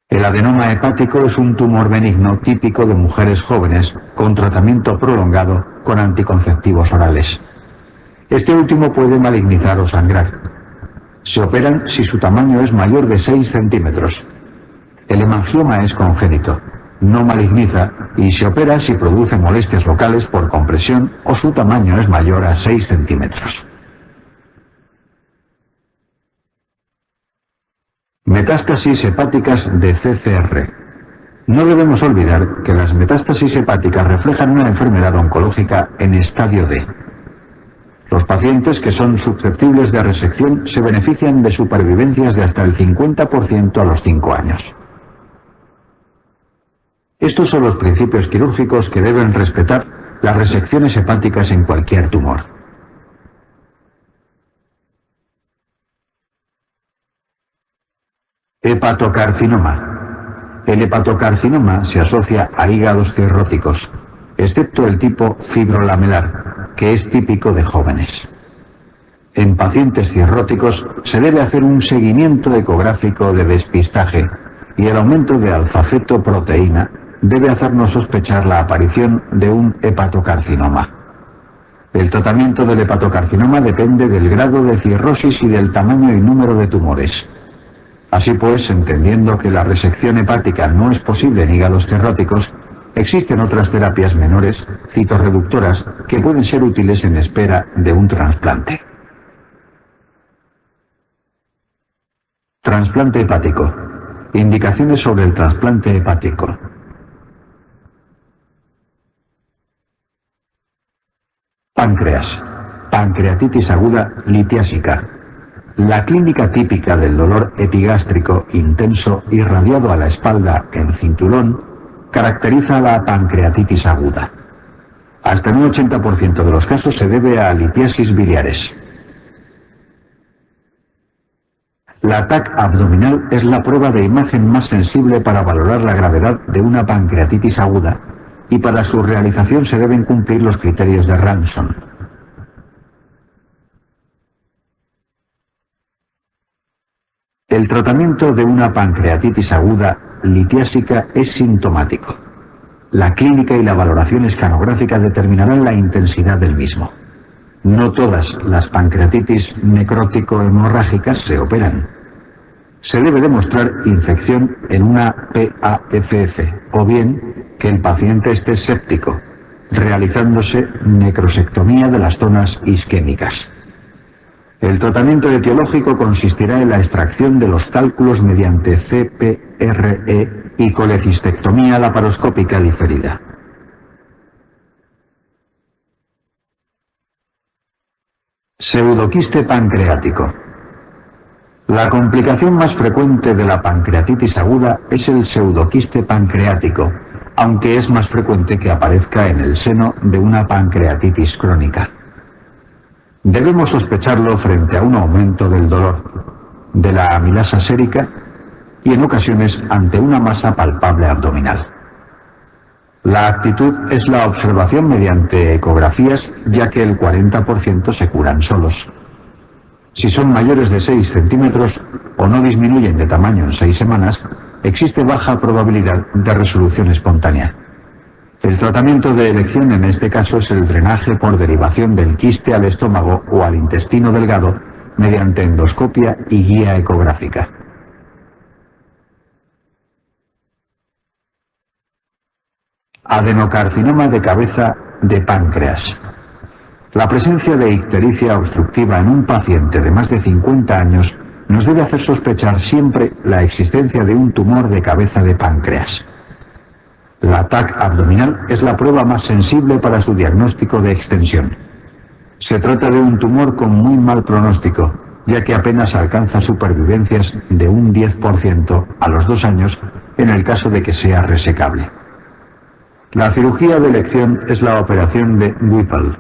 El adenoma hepático es un tumor benigno típico de mujeres jóvenes con tratamiento prolongado con anticonceptivos orales. Este último puede malignizar o sangrar. Se operan si su tamaño es mayor de 6 centímetros. El hemangioma es congénito, no maligniza y se opera si produce molestias locales por compresión o su tamaño es mayor a 6 centímetros. Metástasis hepáticas de CCR. No debemos olvidar que las metástasis hepáticas reflejan una enfermedad oncológica en estadio D. Los pacientes que son susceptibles de resección se benefician de supervivencias de hasta el 50% a los 5 años. Estos son los principios quirúrgicos que deben respetar las resecciones hepáticas en cualquier tumor. Hepatocarcinoma. El hepatocarcinoma se asocia a hígados cirróticos, excepto el tipo fibrolamelar, que es típico de jóvenes. En pacientes cirróticos se debe hacer un seguimiento ecográfico de despistaje y el aumento de alfa-fetoproteína debe hacernos sospechar la aparición de un hepatocarcinoma. El tratamiento del hepatocarcinoma depende del grado de cirrosis y del tamaño y número de tumores. Así pues, entendiendo que la resección hepática no es posible en hígados cirróticos, existen otras terapias menores, citorreductoras, que pueden ser útiles en espera de un trasplante. Trasplante hepático. Indicaciones sobre el trasplante hepático. Páncreas. Pancreatitis aguda litiásica. La clínica típica del dolor epigástrico intenso irradiado a la espalda en cinturón caracteriza la pancreatitis aguda. Hasta en un 80% de los casos se debe a litiasis biliares. La TAC abdominal es la prueba de imagen más sensible para valorar la gravedad de una pancreatitis aguda y para su realización se deben cumplir los criterios de Ranson. El tratamiento de una pancreatitis aguda litiásica es sintomático. La clínica y la valoración escanográfica determinarán la intensidad del mismo. No todas las pancreatitis necrótico-hemorrágicas se operan. Se debe demostrar infección en una PAFF o bien que el paciente esté séptico, realizándose necrosectomía de las zonas isquémicas. El tratamiento etiológico consistirá en la extracción de los cálculos mediante CPRE y colecistectomía laparoscópica diferida. Pseudoquiste pancreático. La complicación más frecuente de la pancreatitis aguda es el pseudoquiste pancreático, aunque es más frecuente que aparezca en el seno de una pancreatitis crónica. Debemos sospecharlo frente a un aumento del dolor, de la amilasa sérica y en ocasiones ante una masa palpable abdominal. La actitud es la observación mediante ecografías, ya que el 40% se curan solos. Si son mayores de 6 centímetros o no disminuyen de tamaño en 6 semanas, existe baja probabilidad de resolución espontánea. El tratamiento de elección en este caso es el drenaje por derivación del quiste al estómago o al intestino delgado mediante endoscopia y guía ecográfica. Adenocarcinoma de cabeza de páncreas. La presencia de ictericia obstructiva en un paciente de más de 50 años nos debe hacer sospechar siempre la existencia de un tumor de cabeza de páncreas. La TAC abdominal es la prueba más sensible para su diagnóstico de extensión. Se trata de un tumor con muy mal pronóstico, ya que apenas alcanza supervivencias de un 10% a los 2 años en el caso de que sea resecable. La cirugía de elección es la operación de Whipple.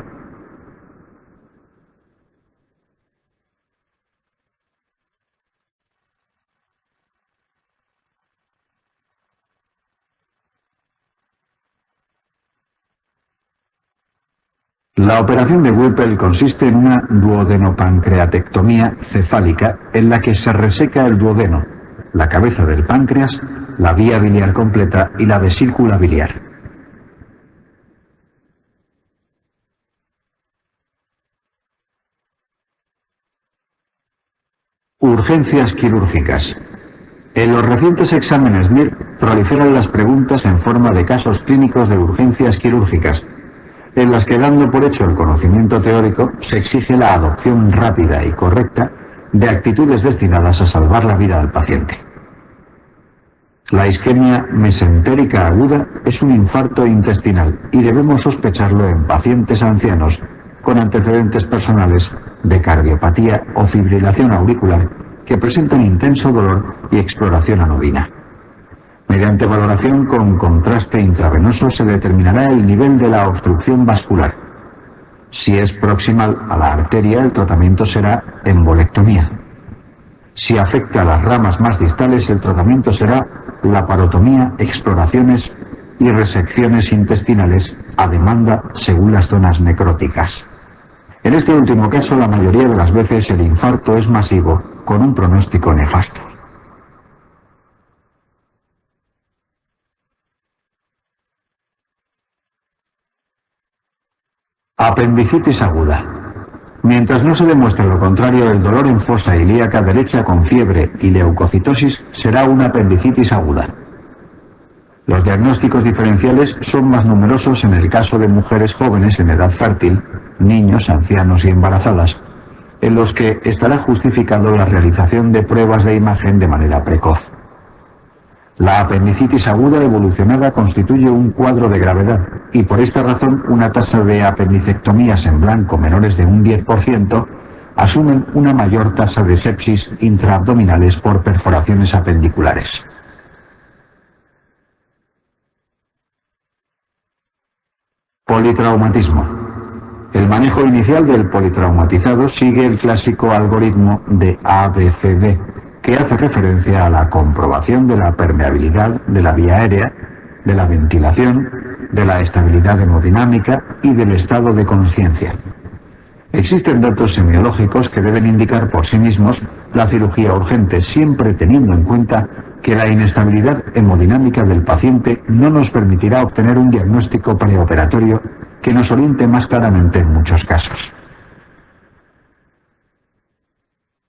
La operación de Whipple consiste en una duodenopancreatectomía cefálica en la que se reseca el duodeno, la cabeza del páncreas, la vía biliar completa y la vesícula biliar. Urgencias quirúrgicas. En los recientes exámenes MIR proliferan las preguntas en forma de casos clínicos de urgencias quirúrgicas, en las que, dando por hecho el conocimiento teórico, se exige la adopción rápida y correcta de actitudes destinadas a salvar la vida del paciente. La isquemia mesentérica aguda es un infarto intestinal y debemos sospecharlo en pacientes ancianos con antecedentes personales de cardiopatía o fibrilación auricular que presentan intenso dolor y exploración anodina. Mediante valoración con contraste intravenoso se determinará el nivel de la obstrucción vascular. Si es proximal a la arteria, el tratamiento será embolectomía. Si afecta a las ramas más distales, el tratamiento será laparotomía, exploraciones y resecciones intestinales a demanda según las zonas necróticas. En este último caso, la mayoría de las veces el infarto es masivo, con un pronóstico nefasto. Apendicitis aguda. Mientras no se demuestre lo contrario, el dolor en fosa ilíaca derecha con fiebre y leucocitosis será una apendicitis aguda. Los diagnósticos diferenciales son más numerosos en el caso de mujeres jóvenes en edad fértil, niños, ancianos y embarazadas, en los que estará justificado la realización de pruebas de imagen de manera precoz. La apendicitis aguda evolucionada constituye un cuadro de gravedad y por esta razón una tasa de apendicectomías en blanco menores de un 10% asumen una mayor tasa de sepsis intraabdominales por perforaciones apendiculares. Politraumatismo. El manejo inicial del politraumatizado sigue el clásico algoritmo de ABCD, que hace referencia a la comprobación de la permeabilidad de la vía aérea, de la ventilación, de la estabilidad hemodinámica y del estado de conciencia. Existen datos semiológicos que deben indicar por sí mismos la cirugía urgente, siempre teniendo en cuenta que la inestabilidad hemodinámica del paciente no nos permitirá obtener un diagnóstico preoperatorio que nos oriente más claramente en muchos casos.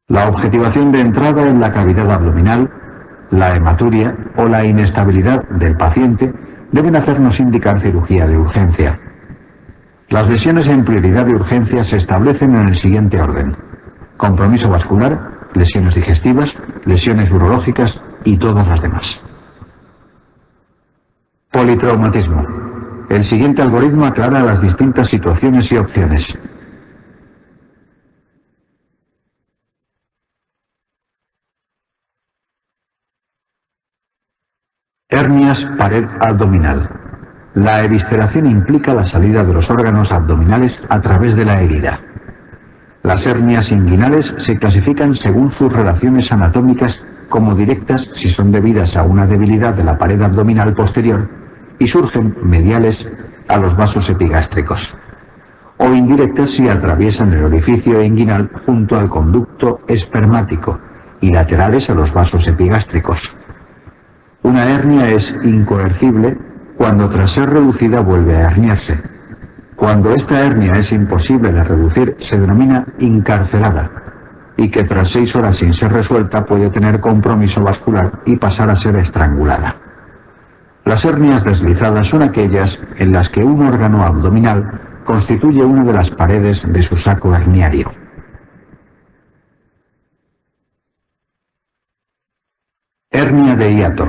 La objetivación de entrada en la cavidad abdominal, la hematuria o la inestabilidad del paciente deben hacernos indicar cirugía de urgencia. Las lesiones en prioridad de urgencia se establecen en el siguiente orden: compromiso vascular, lesiones digestivas, lesiones urológicas y todas las demás. Politraumatismo. El siguiente algoritmo aclara las distintas situaciones y opciones. Hernias pared abdominal. La evisceración implica la salida de los órganos abdominales a través de la herida. Las hernias inguinales se clasifican según sus relaciones anatómicas como directas si son debidas a una debilidad de la pared abdominal posterior y surgen mediales a los vasos epigástricos, o indirectas si atraviesan el orificio inguinal junto al conducto espermático y laterales a los vasos epigástricos. Una hernia es incoercible cuando tras ser reducida vuelve a herniarse. Cuando esta hernia es imposible de reducir se denomina incarcerada y que tras 6 horas sin ser resuelta puede tener compromiso vascular y pasar a ser estrangulada. Las hernias deslizadas son aquellas en las que un órgano abdominal constituye una de las paredes de su saco herniario. Hernia de hiato.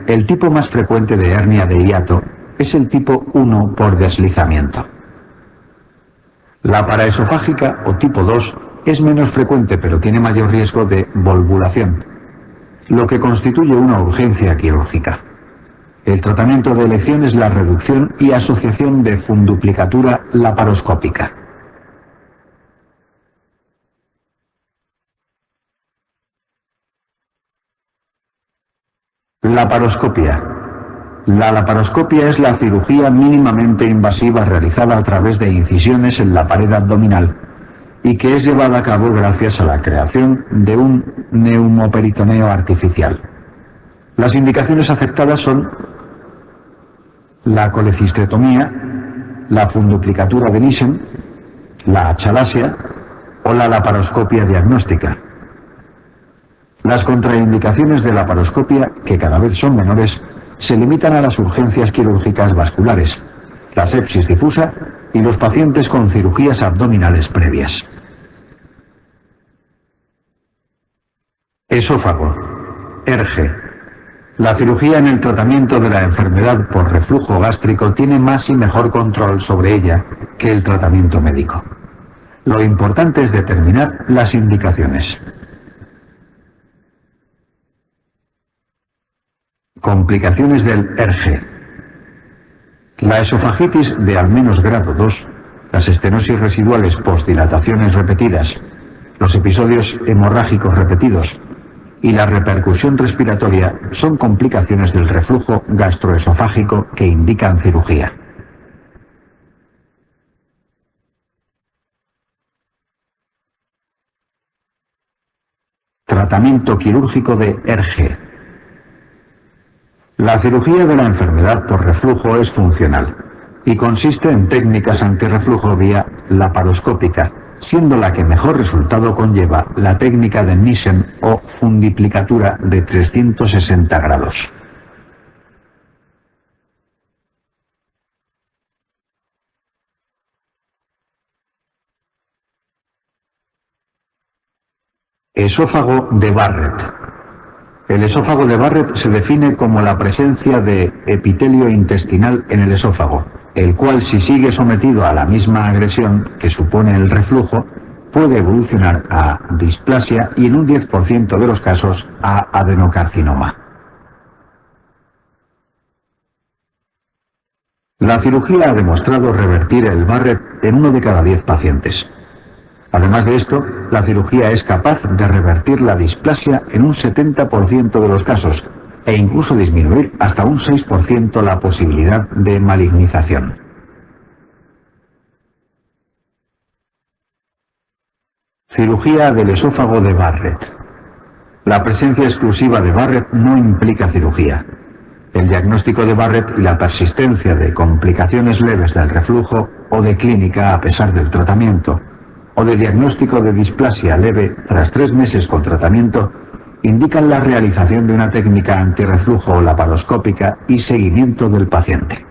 El tipo más frecuente de hernia de hiato es el tipo 1 por deslizamiento. La paraesofágica o tipo 2 es menos frecuente pero tiene mayor riesgo de volvulación, lo que constituye una urgencia quirúrgica. El tratamiento de elección es la reducción y asociación de funduplicatura laparoscópica. Laparoscopia. La laparoscopia es la cirugía mínimamente invasiva realizada a través de incisiones en la pared abdominal y que es llevada a cabo gracias a la creación de un neumoperitoneo artificial. Las indicaciones aceptadas son la colecistectomía, la funduplicatura de Nissen, la achalasia o la laparoscopia diagnóstica. Las contraindicaciones de laparoscopia, que cada vez son menores, se limitan a las urgencias quirúrgicas vasculares, la sepsis difusa y los pacientes con cirugías abdominales previas. Esófago. ERGE. La cirugía en el tratamiento de la enfermedad por reflujo gástrico tiene más y mejor control sobre ella que el tratamiento médico. Lo importante es determinar las indicaciones. Complicaciones del ERGE. La esofagitis de al menos grado 2, las estenosis residuales postdilataciones repetidas, los episodios hemorrágicos repetidos y la repercusión respiratoria son complicaciones del reflujo gastroesofágico que indican cirugía. Tratamiento quirúrgico de ERGE. La cirugía de la enfermedad por reflujo es funcional y consiste en técnicas antirreflujo vía laparoscópica, siendo la que mejor resultado conlleva la técnica de Nissen o funduplicatura de 360 grados. Esófago de Barrett. El esófago de Barrett se define como la presencia de epitelio intestinal en el esófago, el cual, si sigue sometido a la misma agresión que supone el reflujo, puede evolucionar a displasia y en un 10% de los casos a adenocarcinoma. La cirugía ha demostrado revertir el Barrett en 1 de cada 10 pacientes. Además de esto, la cirugía es capaz de revertir la displasia en un 70% de los casos e incluso disminuir hasta un 6% la posibilidad de malignización. Cirugía del esófago de Barrett. La presencia exclusiva de Barrett no implica cirugía. El diagnóstico de Barrett y la persistencia de complicaciones leves del reflujo o de clínica a pesar del tratamiento, o de diagnóstico de displasia leve tras 3 meses con tratamiento, indican la realización de una técnica antirreflujo laparoscópica y seguimiento del paciente.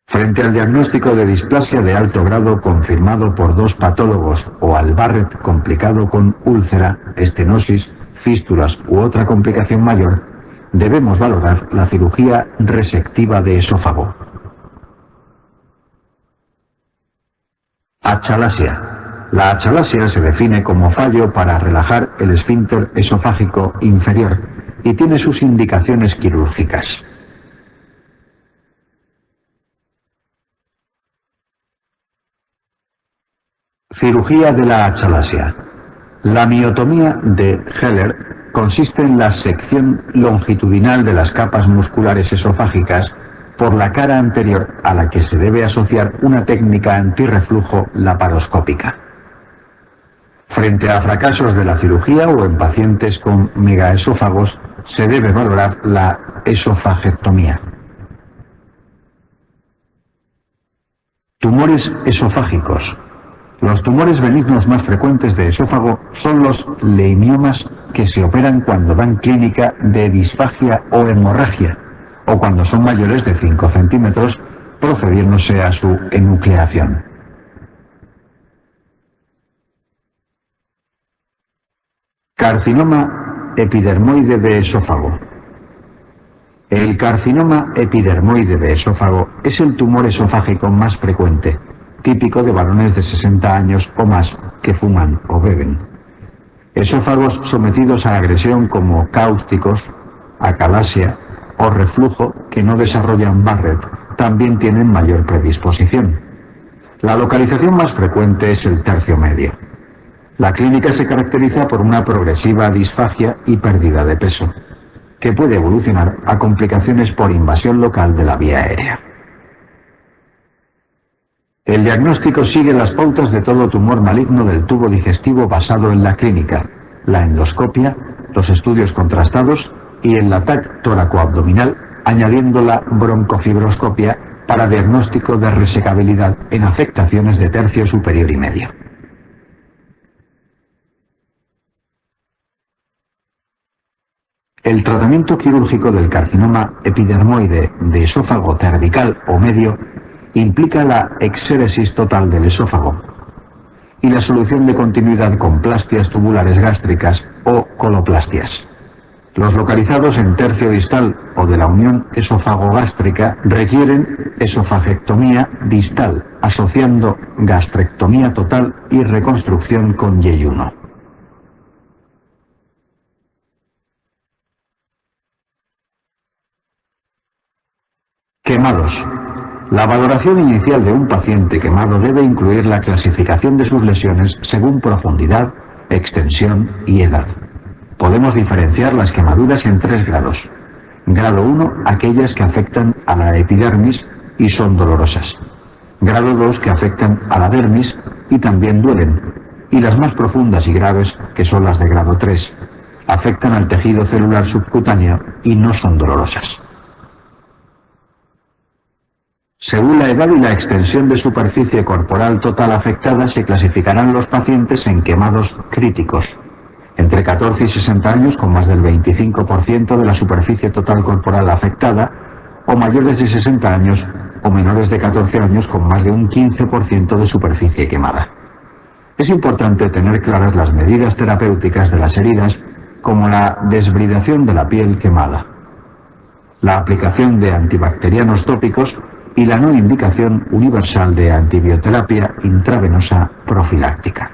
Frente al diagnóstico de displasia de alto grado confirmado por 2 patólogos o al Barrett complicado con úlcera, estenosis, fístulas u otra complicación mayor, debemos valorar la cirugía resectiva de esófago. Achalasia. La achalasia se define como fallo para relajar el esfínter esofágico inferior y tiene sus indicaciones quirúrgicas. Cirugía de la achalasia. La miotomía de Heller consiste en la sección longitudinal de las capas musculares esofágicas por la cara anterior a la que se debe asociar una técnica antirreflujo laparoscópica. Frente a fracasos de la cirugía o en pacientes con megaesófagos, se debe valorar la esofagectomía. Tumores esofágicos. Los tumores benignos más frecuentes de esófago son los leimiomas que se operan cuando dan clínica de disfagia o hemorragia, o cuando son mayores de 5 centímetros, procediéndose a su enucleación. Carcinoma epidermoide de esófago. El carcinoma epidermoide de esófago es el tumor esofágico más frecuente, típico de varones de 60 años o más que fuman o beben. Esófagos sometidos a agresión como cáusticos, acalasia o reflujo que no desarrollan Barrett también tienen mayor predisposición. La localización más frecuente es el tercio medio. La clínica se caracteriza por una progresiva disfagia y pérdida de peso, que puede evolucionar a complicaciones por invasión local de la vía aérea. El diagnóstico sigue las pautas de todo tumor maligno del tubo digestivo basado en la clínica, la endoscopia, los estudios contrastados y el TAC tóraco-abdominal, añadiendo la broncofibroscopia para diagnóstico de resecabilidad en afectaciones de tercio superior y medio. El tratamiento quirúrgico del carcinoma epidermoide de esófago cervical o medio implica la exéresis total del esófago y la solución de continuidad con plastias tubulares gástricas o coloplastias. Los localizados en tercio distal o de la unión esófago-gástrica requieren esofagectomía distal, asociando gastrectomía total y reconstrucción con yeyuno. Quemados. La valoración inicial de un paciente quemado debe incluir la clasificación de sus lesiones según profundidad, extensión y edad. Podemos diferenciar las quemaduras en 3 grados. Grado 1, aquellas que afectan a la epidermis y son dolorosas. Grado 2, que afectan a la dermis y también duelen. Y las más profundas y graves, que son las de grado 3, afectan al tejido celular subcutáneo y no son dolorosas. Según la edad y la extensión de superficie corporal total afectada, se clasificarán los pacientes en quemados críticos, entre 14 y 60 años con más del 25% de la superficie total corporal afectada, o mayores de 60 años o menores de 14 años con más de un 15% de superficie quemada. Es importante tener claras las medidas terapéuticas de las heridas, como la desbridación de la piel quemada, la aplicación de antibacterianos tópicos y la no indicación universal de antibioterapia intravenosa profiláctica.